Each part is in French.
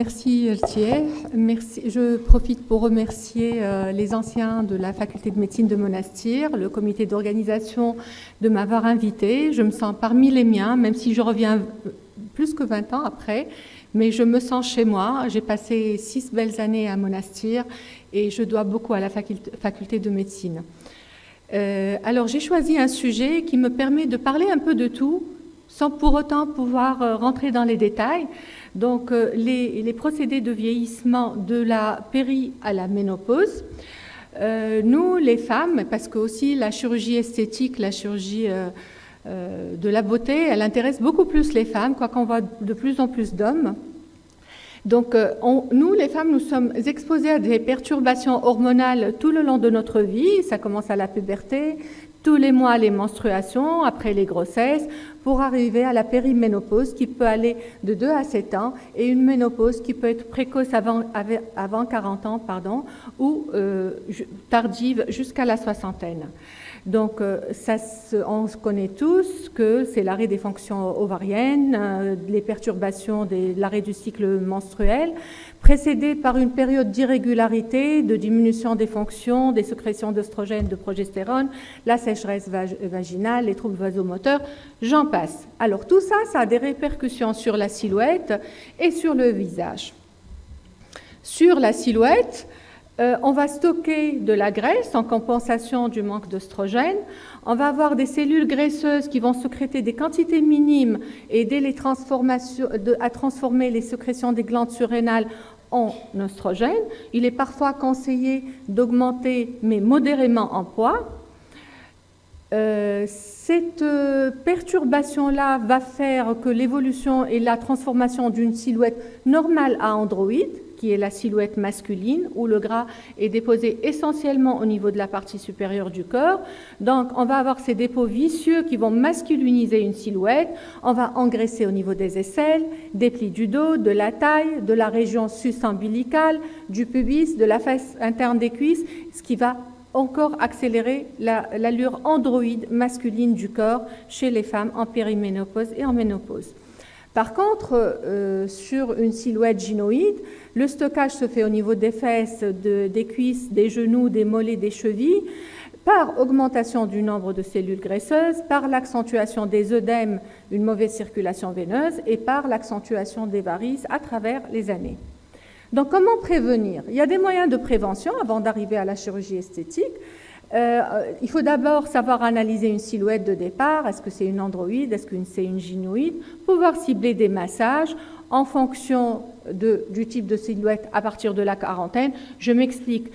Merci Thiers. Merci. Je profite pour remercier les anciens de la faculté de médecine de Monastir, le comité d'organisation de m'avoir invité. Je me sens parmi les miens, même si je reviens plus que 20 ans après, mais je me sens chez moi. J'ai passé 6 belles années à Monastir et je dois beaucoup à la faculté de médecine. Alors j'ai choisi un sujet qui me permet de parler un peu de tout, sans pour autant pouvoir rentrer dans les détails. Donc, les procédés de vieillissement de la péri à la ménopause. Nous, les femmes, parce que aussi la chirurgie esthétique, la chirurgie de la beauté, elle intéresse beaucoup plus les femmes, quoiqu'on voit de plus en plus d'hommes. Donc, nous, les femmes, nous sommes exposées à des perturbations hormonales tout le long de notre vie. Ça commence à la puberté, tous les mois les menstruations, après les grossesses, pour arriver à la périménopause qui peut aller de 2 à 7 ans et une ménopause qui peut être précoce avant 40 ans, ou tardive jusqu'à la soixantaine. Donc, on connaît tous que c'est l'arrêt des fonctions ovariennes, les perturbations l'arrêt du cycle menstruel, précédé par une période d'irrégularité, de diminution des fonctions, des sécrétions d'œstrogènes, de progestérone, la sécheresse vaginale, les troubles vasomoteurs, j'en passe. Alors tout ça, ça a des répercussions sur la silhouette et sur le visage. Sur la silhouette, on va stocker de la graisse en compensation du manque d'œstrogène. On va avoir des cellules graisseuses qui vont sécréter des quantités minimes et aider à transformer les sécrétions des glandes surrénales en oestrogène. Il est parfois conseillé d'augmenter, mais modérément en poids. Cette perturbation-là va faire que l'évolution et la transformation d'une silhouette normale à androïde, qui est la silhouette masculine, où le gras est déposé essentiellement au niveau de la partie supérieure du corps. Donc, on va avoir ces dépôts vicieux qui vont masculiniser une silhouette. On va engraisser au niveau des aisselles, des plis du dos, de la taille, de la région sus-ombilicale, du pubis, de la face interne des cuisses, ce qui va encore accélérer l'allure androïde masculine du corps chez les femmes en périménopause et en ménopause. Par contre, sur une silhouette gynoïde, le stockage se fait au niveau des fesses, des cuisses, des genoux, des mollets, des chevilles, par augmentation du nombre de cellules graisseuses, par l'accentuation des œdèmes, une mauvaise circulation veineuse, et par l'accentuation des varices à travers les années. Donc, comment prévenir? Il y a des moyens de prévention avant d'arriver à la chirurgie esthétique. Il faut d'abord savoir analyser une silhouette de départ. Est-ce que c'est une androïde? Est-ce que c'est une gynoïde? Pouvoir cibler des massages en fonction du type de silhouette à partir de la quarantaine. Je m'explique.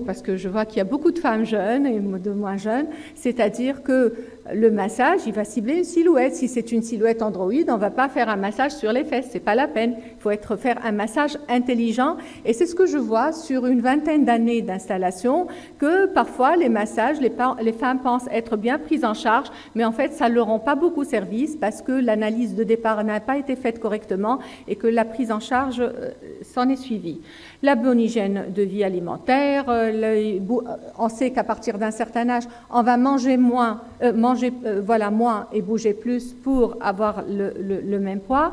Parce que je vois qu'il y a beaucoup de femmes jeunes et de moins jeunes, c'est-à-dire que le massage, il va cibler une silhouette. Si c'est une silhouette androïde, on ne va pas faire un massage sur les fesses, c'est pas la peine. Il faut faire un massage intelligent et c'est ce que je vois sur une vingtaine d'années d'installation, que parfois les massages, les femmes pensent être bien prises en charge, mais en fait ça ne leur rend pas beaucoup service parce que l'analyse de départ n'a pas été faite correctement et que la prise en charge s'en est suivie. La bonne hygiène de vie alimentaire, on sait qu'à partir d'un certain âge, on va manger moins et bouger plus pour avoir le même poids.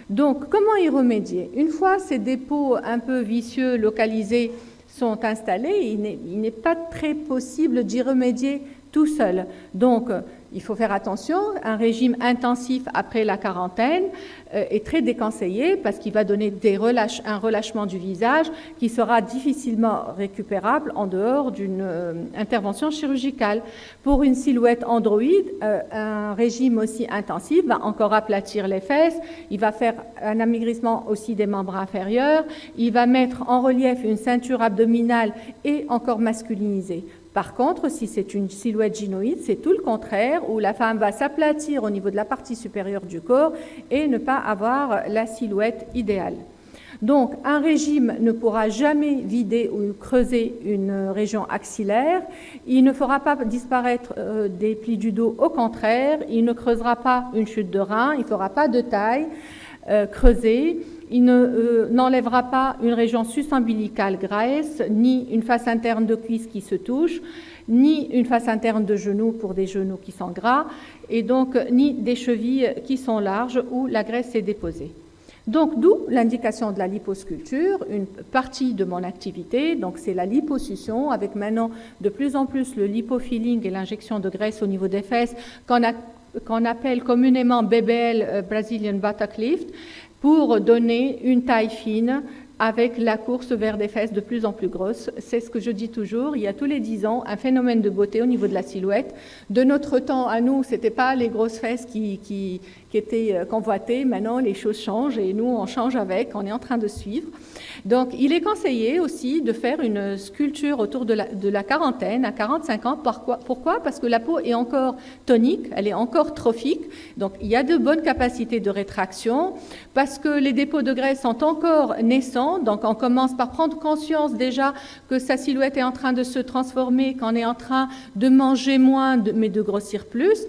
Donc, comment y remédier? Une fois ces dépôts un peu vicieux localisés sont installés, il n'est pas très possible d'y remédier tout seul. Donc, il faut faire attention, un régime intensif après la quarantaine est très déconseillé parce qu'il va donner un relâchement du visage qui sera difficilement récupérable en dehors d'une intervention chirurgicale. Pour une silhouette androïde, un régime aussi intensif va encore aplatir les fesses, il va faire un amaigrissement aussi des membres inférieurs, il va mettre en relief une ceinture abdominale et encore masculiniser. Par contre, si c'est une silhouette gynoïde, c'est tout le contraire, où la femme va s'aplatir au niveau de la partie supérieure du corps et ne pas avoir la silhouette idéale. Donc, un régime ne pourra jamais vider ou creuser une région axillaire, il ne fera pas disparaître des plis du dos, au contraire, il ne creusera pas une chute de rein, il ne fera pas de taille creusée, il n'enlèvera pas une région sus-ombilicale grasse, ni une face interne de cuisse qui se touche, ni une face interne de genou pour des genoux qui sont gras, et donc ni des chevilles qui sont larges où la graisse est déposée. Donc, d'où l'indication de la liposculpture, une partie de mon activité. Donc, c'est la liposuction, avec maintenant de plus en plus le lipofilling et l'injection de graisse au niveau des fesses, qu'on appelle communément BBL, Brazilian Buttock Lift, pour donner une taille fine avec la course vers des fesses de plus en plus grosses. C'est ce que je dis toujours, il y a tous les 10 ans un phénomène de beauté au niveau de la silhouette. De notre temps à nous, ce n'était pas les grosses fesses qui étaient convoitées. Maintenant, les choses changent et nous, on change avec, on est en train de suivre. Donc, il est conseillé aussi de faire une sculpture autour de la quarantaine, à 45 ans. Pourquoi? Parce que la peau est encore tonique, elle est encore trophique. Donc, il y a de bonnes capacités de rétraction, parce que les dépôts de graisse sont encore naissants. Donc, on commence par prendre conscience déjà que sa silhouette est en train de se transformer, qu'on est en train de manger moins, mais de grossir plus.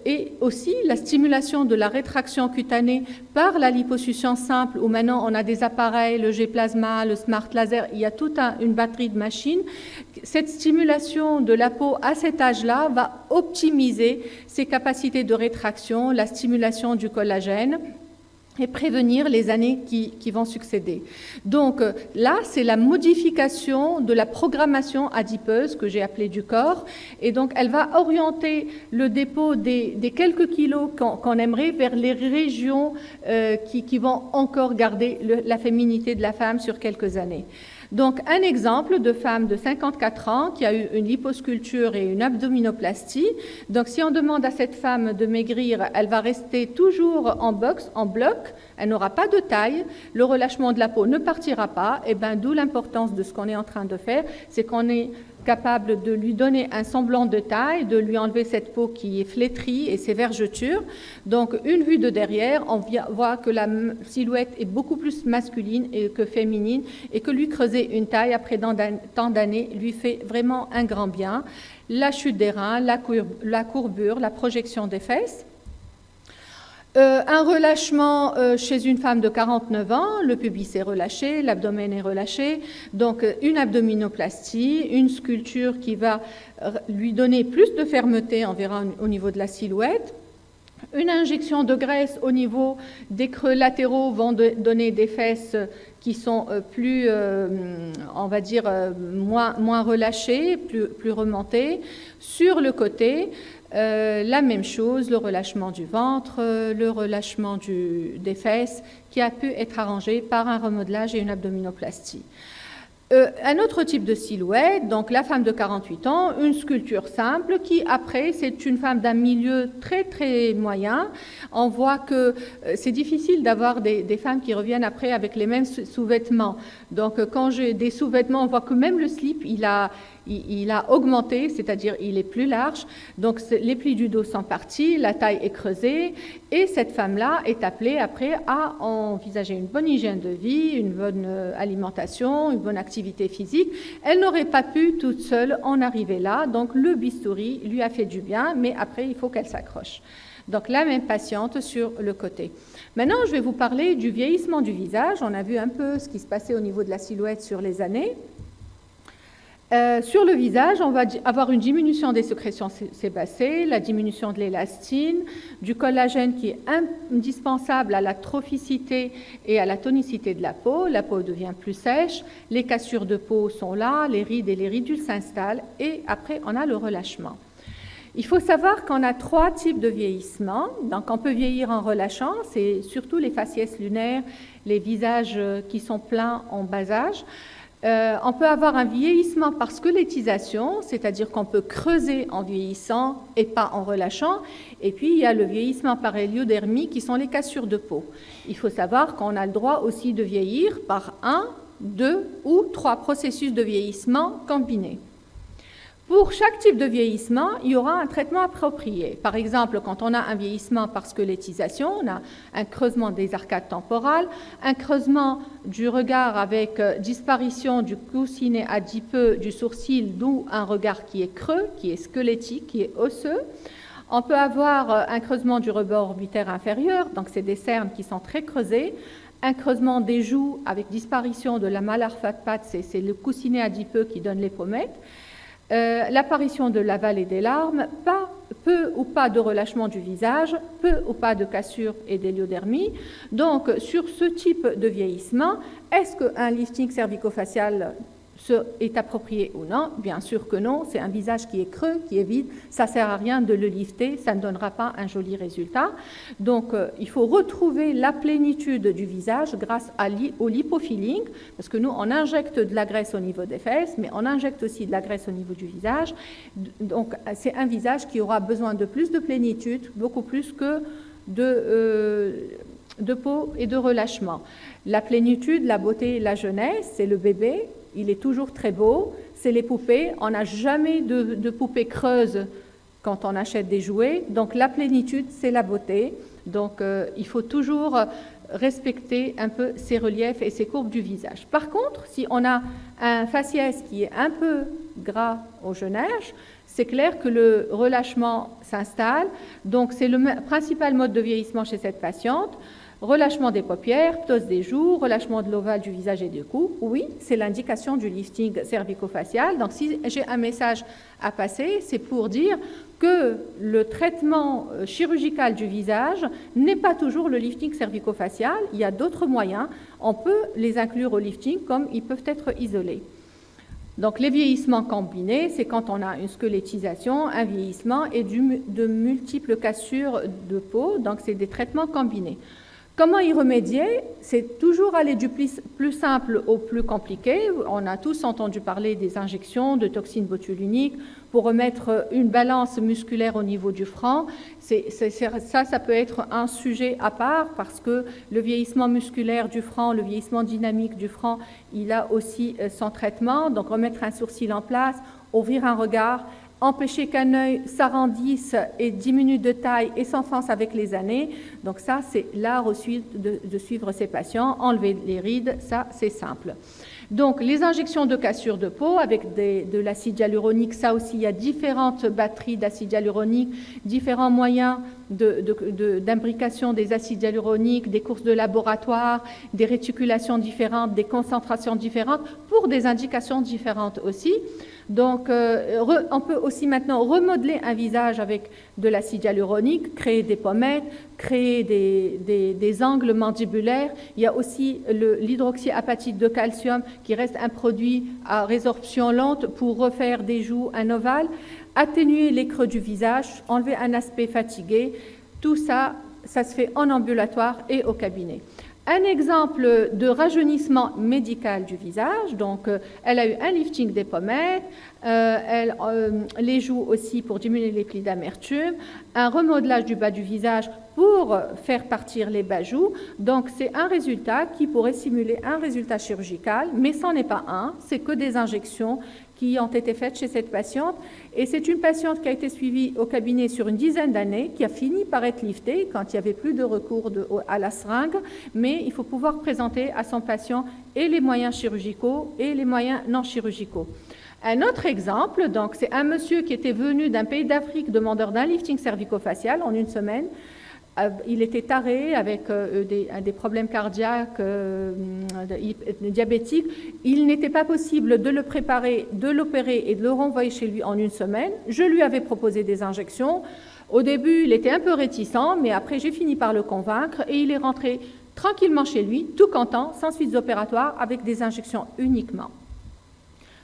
Et aussi, la stimulation de la rétraction cutanée par la liposuction simple, où maintenant on a des appareils, le G-plasma, le smart laser, il y a toute une batterie de machines. Cette stimulation de la peau à cet âge-là va optimiser ses capacités de rétraction, la stimulation du collagène, et prévenir les années qui vont succéder. Donc là, c'est la modification de la programmation adipeuse que j'ai appelée du corps, et donc elle va orienter le dépôt des quelques kilos qu'on aimerait vers les régions qui vont encore garder la féminité de la femme sur quelques années. Donc, un exemple de femme de 54 ans qui a eu une liposculpture et une abdominoplastie. Donc, si on demande à cette femme de maigrir, elle va rester toujours en bloc, elle n'aura pas de taille, le relâchement de la peau ne partira pas, et bien d'où l'importance de ce qu'on est en train de faire, c'est qu'on est capable de lui donner un semblant de taille, de lui enlever cette peau qui est flétrie et ses vergetures. Donc, une vue de derrière, on voit que la silhouette est beaucoup plus masculine que féminine, et que lui creuser une taille après tant d'années lui fait vraiment un grand bien. La chute des reins, la courbure, la projection des fesses. Un relâchement chez une femme de 49 ans, le pubis est relâché, l'abdomen est relâché, donc une abdominoplastie, une sculpture qui va lui donner plus de fermeté, on verra au niveau de la silhouette. Une injection de graisse au niveau des creux latéraux vont donner des fesses qui sont plus, on va dire, moins relâchées, plus remontées. Sur le côté, la même chose, le relâchement du ventre, le relâchement des fesses, qui a pu être arrangé par un remodelage et une abdominoplastie. Un autre type de silhouette, donc la femme de 48 ans, une sculpture simple qui, après, c'est une femme d'un milieu très, très moyen. On voit que c'est difficile d'avoir des femmes qui reviennent après avec les mêmes sous-vêtements. Donc, quand j'ai des sous-vêtements, on voit que même le slip, il a augmenté, c'est-à-dire il est plus large. Donc, les plis du dos sont partis, la taille est creusée, et cette femme-là est appelée après à envisager une bonne hygiène de vie, une bonne alimentation, une bonne activité physique. Elle n'aurait pas pu toute seule en arriver là, donc le bistouri lui a fait du bien, mais après il faut qu'elle s'accroche. Donc la même patiente sur le côté. Maintenant, je vais vous parler du vieillissement du visage. On a vu un peu ce qui se passait au niveau de la silhouette sur les années. Sur le visage, on va avoir une diminution des sécrétions sébacées, la diminution de l'élastine, du collagène qui est indispensable à la trophicité et à la tonicité de la peau. La peau devient plus sèche, les cassures de peau sont là, les rides et les ridules s'installent, et après on a le relâchement. Il faut savoir qu'on a 3 types de vieillissement. Donc on peut vieillir en relâchant, c'est surtout les faciès lunaires, les visages qui sont pleins en bas âge. On peut avoir un vieillissement par squelettisation, c'est-à-dire qu'on peut creuser en vieillissant et pas en relâchant. Et puis, il y a le vieillissement par héliodermie, qui sont les cassures de peau. Il faut savoir qu'on a le droit aussi de vieillir par 1, 2 ou 3 processus de vieillissement combinés. Pour chaque type de vieillissement, il y aura un traitement approprié. Par exemple, quand on a un vieillissement par squelettisation, on a un creusement des arcades temporales, un creusement du regard avec disparition du coussinet adipeux du sourcil, d'où un regard qui est creux, qui est squelettique, qui est osseux. On peut avoir un creusement du rebord orbitaire inférieur, donc c'est des cernes qui sont très creusées, un creusement des joues avec disparition de la malar fat pad, c'est le coussinet adipeux qui donne les pommettes. L'apparition de la vallée des larmes, pas peu ou pas de relâchement du visage, peu ou pas de cassure et d'héliodermie. Donc, sur ce type de vieillissement, est-ce qu'un lifting cervico-facial est approprié ou non? Bien sûr que non, c'est un visage qui est creux, qui est vide, ça ne sert à rien de le lifter, ça ne donnera pas un joli résultat. Donc il faut retrouver la plénitude du visage grâce au lipofilling, parce que nous on injecte de la graisse au niveau des fesses, mais on injecte aussi de la graisse au niveau du visage. Donc c'est un visage qui aura besoin de plus de plénitude, beaucoup plus que de peau et de relâchement. La plénitude, la beauté, la jeunesse, c'est le bébé. Il est toujours très beau, c'est les poupées. On n'a jamais de poupées creuses quand on achète des jouets. Donc la plénitude, c'est la beauté. Donc il faut toujours respecter un peu ces reliefs et ces courbes du visage. Par contre, si on a un faciès qui est un peu gras au jeune âge, c'est clair que le relâchement s'installe. Donc c'est le principal mode de vieillissement chez cette patiente. Relâchement des paupières, ptose des joues, relâchement de l'ovale du visage et du cou. Oui, c'est l'indication du lifting cervico-facial. Donc, si j'ai un message à passer, c'est pour dire que le traitement chirurgical du visage n'est pas toujours le lifting cervico-facial. Il y a d'autres moyens. On peut les inclure au lifting comme ils peuvent être isolés. Donc, les vieillissements combinés, c'est quand on a une squelettisation, un vieillissement et de multiples cassures de peau. Donc, c'est des traitements combinés. Comment y remédier? C'est toujours aller du plus simple au plus compliqué. On a tous entendu parler des injections de toxines botuliniques pour remettre une balance musculaire au niveau du front. Ça peut être un sujet à part parce que le vieillissement musculaire du front, le vieillissement dynamique du front, il a aussi son traitement. Donc remettre un sourcil en place, ouvrir un regard, empêcher qu'un œil s'arrondisse et diminue de taille et s'enfonce avec les années. Donc ça, c'est l'art aussi de suivre ces patients. Enlever les rides, ça, c'est simple. Donc, les injections de cassure de peau avec de l'acide hyaluronique, ça aussi, il y a différentes batteries d'acide hyaluronique, différents moyens d'imbrication des acides hyaluroniques, des courses de laboratoire, des réticulations différentes, des concentrations différentes pour des indications différentes aussi. Donc, on peut aussi maintenant remodeler un visage avec de l'acide hyaluronique, créer des pommettes, créer des angles mandibulaires. Il y a aussi l'hydroxyapatite de calcium qui reste un produit à résorption lente pour refaire des joues, un ovale, atténuer les creux du visage, enlever un aspect fatigué. Tout ça, ça se fait en ambulatoire et au cabinet. Un exemple de rajeunissement médical du visage, donc elle a eu un lifting des pommettes, les joues aussi pour diminuer les plis d'amertume, un remodelage du bas du visage pour faire partir les bas-joues. Donc c'est un résultat qui pourrait simuler un résultat chirurgical, mais ce n'en est pas un, c'est que des injections qui ont été faites chez cette patiente. Et c'est une patiente qui a été suivie au cabinet sur une dizaine d'années, qui a fini par être liftée quand il n'y avait plus de recours à la seringue, mais il faut pouvoir présenter à son patient et les moyens chirurgicaux et les moyens non chirurgicaux. Un autre exemple, donc, c'est un monsieur qui était venu d'un pays d'Afrique, demandeur d'un lifting cervico-facial en une semaine. Il était taré avec des problèmes cardiaques, diabétiques. Il n'était pas possible de le préparer, de l'opérer et de le renvoyer chez lui en une semaine. Je lui avais proposé des injections. Au début, il était un peu réticent, mais après, j'ai fini par le convaincre et il est rentré tranquillement chez lui, tout content, sans suites opératoires, avec des injections uniquement.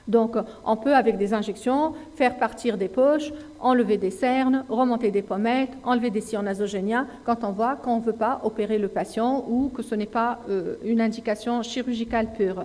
Donc, on peut, avec des injections, faire partir des poches, enlever des cernes, remonter des pommettes, enlever des sillons nasogéniens quand on voit qu'on ne veut pas opérer le patient ou que ce n'est pas une indication chirurgicale pure.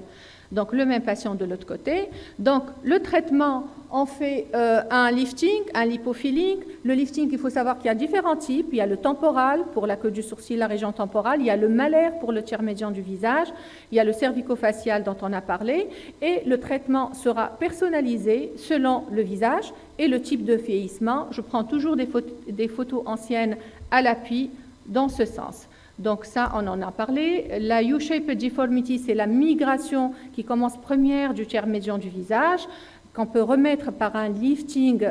Donc, le même patient de l'autre côté. Donc, le traitement, on fait un lifting, un lipofilling. Le lifting, il faut savoir qu'il y a différents types. Il y a le temporal pour la queue du sourcil, la région temporale. Il y a le malaire pour le tiers médian du visage. Il y a le cervico-facial dont on a parlé. Et le traitement sera personnalisé selon le visage et le type de vieillissement. Je prends toujours des photos anciennes à l'appui dans ce sens. Donc ça, on en a parlé. La U-shaped deformity, c'est la migration qui commence première du tiers médian du visage. qu'on peut remettre par un lifting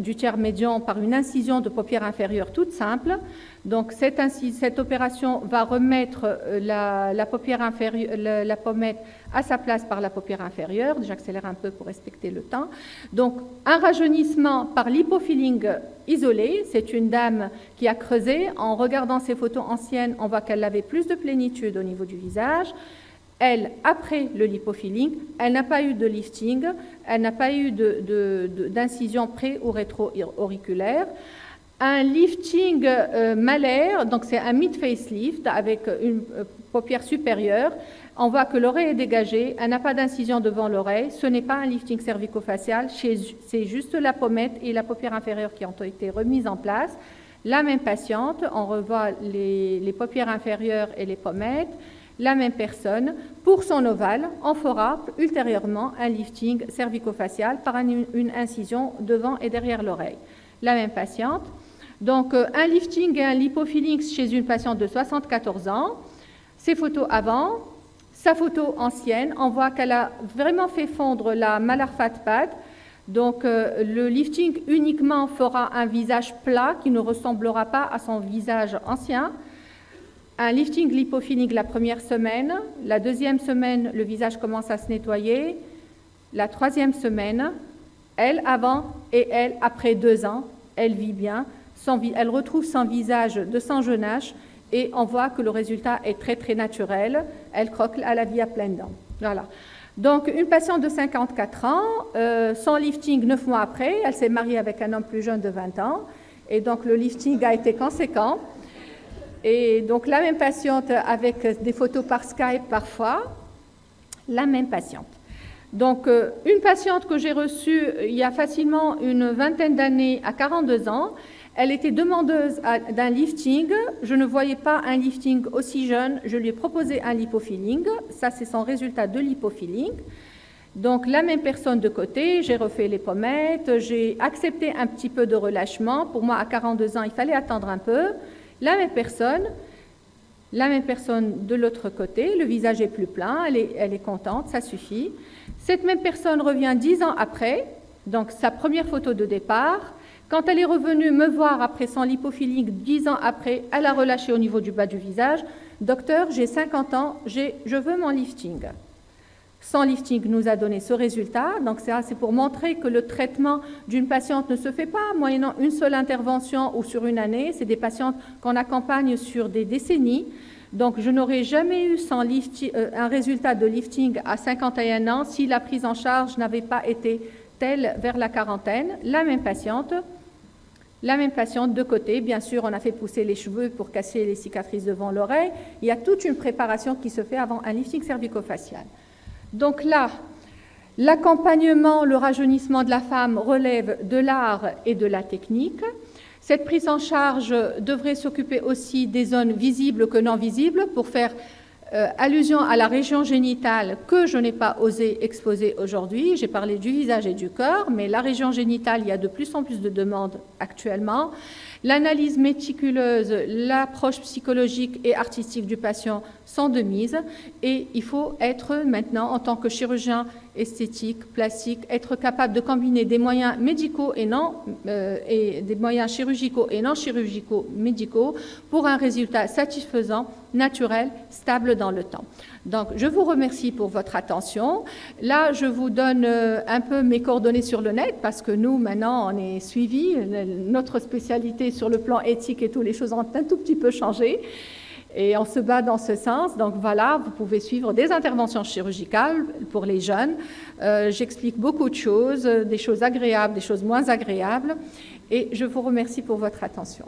du tiers médian par une incision de paupière inférieure toute simple. Donc cette opération va remettre la paupière inférieure, la pommette à sa place par la paupière inférieure. J'accélère un peu pour respecter le temps. Donc un rajeunissement par lipofilling isolé. C'est une dame qui a creusé. En regardant ses photos anciennes, on voit qu'elle avait plus de plénitude au niveau du visage. Elle, après le lipofilling, elle n'a pas eu de lifting, elle n'a pas eu d'incision pré- ou rétro-auriculaire. Un lifting malaire, donc c'est un mid-facelift avec une paupière supérieure. On voit que l'oreille est dégagée, elle n'a pas d'incision devant l'oreille. Ce n'est pas un lifting cervico-facial, c'est juste la pommette et la paupière inférieure qui ont été remises en place. La même patiente, on revoit les paupières inférieures et les pommettes. La même personne, pour son ovale, on fera ultérieurement un lifting cervico-facial par une incision devant et derrière l'oreille. La même patiente. Donc, un lifting et un lipofilling chez une patiente de 74 ans. Ses photos avant, sa photo ancienne, on voit qu'elle a vraiment fait fondre la malar fat pad. Donc, le lifting uniquement fera un visage plat qui ne ressemblera pas à son visage ancien. Un lifting lipofilling la première semaine, la deuxième semaine, le visage commence à se nettoyer, la troisième semaine, elle avant et elle après 2 ans, elle vit bien, elle retrouve son visage de sans jeunage et on voit que le résultat est très très naturel, elle croque à la vie à pleines dents. Voilà. Donc une patiente de 54 ans, sans lifting 9 mois après, elle s'est mariée avec un homme plus jeune de 20 ans et donc le lifting a été conséquent. Et donc la même patiente avec des photos par Skype parfois, la même patiente. Donc une patiente que j'ai reçue il y a facilement une vingtaine d'années à 42 ans, elle était demandeuse d'un lifting, je ne voyais pas un lifting aussi jeune, je lui ai proposé un lipofilling, ça c'est son résultat de lipofilling. Donc la même personne de côté, j'ai refait les pommettes, j'ai accepté un petit peu de relâchement, pour moi à 42 ans il fallait attendre un peu. La même personne de l'autre côté, le visage est plus plein, elle est contente, ça suffit. Cette même personne revient 10 ans après, donc sa première photo de départ. Quand elle est revenue me voir après son lipofilling 10 ans après, elle a relâché au niveau du bas du visage. Docteur, j'ai 50 ans, je veux mon lifting. Son lifting nous a donné ce résultat, donc c'est pour montrer que le traitement d'une patiente ne se fait pas moyennant une seule intervention ou sur une année, c'est des patientes qu'on accompagne sur des décennies, donc je n'aurais jamais eu un résultat de lifting à 51 ans si la prise en charge n'avait pas été telle vers la quarantaine. La même patiente de côté, bien sûr on a fait pousser les cheveux pour casser les cicatrices devant l'oreille, il y a toute une préparation qui se fait avant un lifting cervico-facial. Donc là, l'accompagnement, le rajeunissement de la femme relève de l'art et de la technique. Cette prise en charge devrait s'occuper aussi des zones visibles que non visibles pour faire allusion à la région génitale que je n'ai pas osé exposer aujourd'hui. J'ai parlé du visage et du corps, mais la région génitale, il y a de plus en plus de demandes actuellement. L'analyse méticuleuse, l'approche psychologique et artistique du patient sont de mise et il faut être maintenant, en tant que chirurgien esthétique, plastique, être capable de combiner des moyens médicaux et des moyens chirurgicaux et non chirurgicaux médicaux pour un résultat satisfaisant, naturel, stable dans le temps. Donc, je vous remercie pour votre attention. Là, je vous donne un peu mes coordonnées sur le net parce que nous, maintenant, on est suivis. Notre spécialité sur le plan éthique et toutes les choses ont un tout petit peu changé. Et on se bat dans ce sens. Donc voilà, vous pouvez suivre des interventions chirurgicales pour les jeunes. J'explique beaucoup de choses, des choses agréables, des choses moins agréables. Et je vous remercie pour votre attention.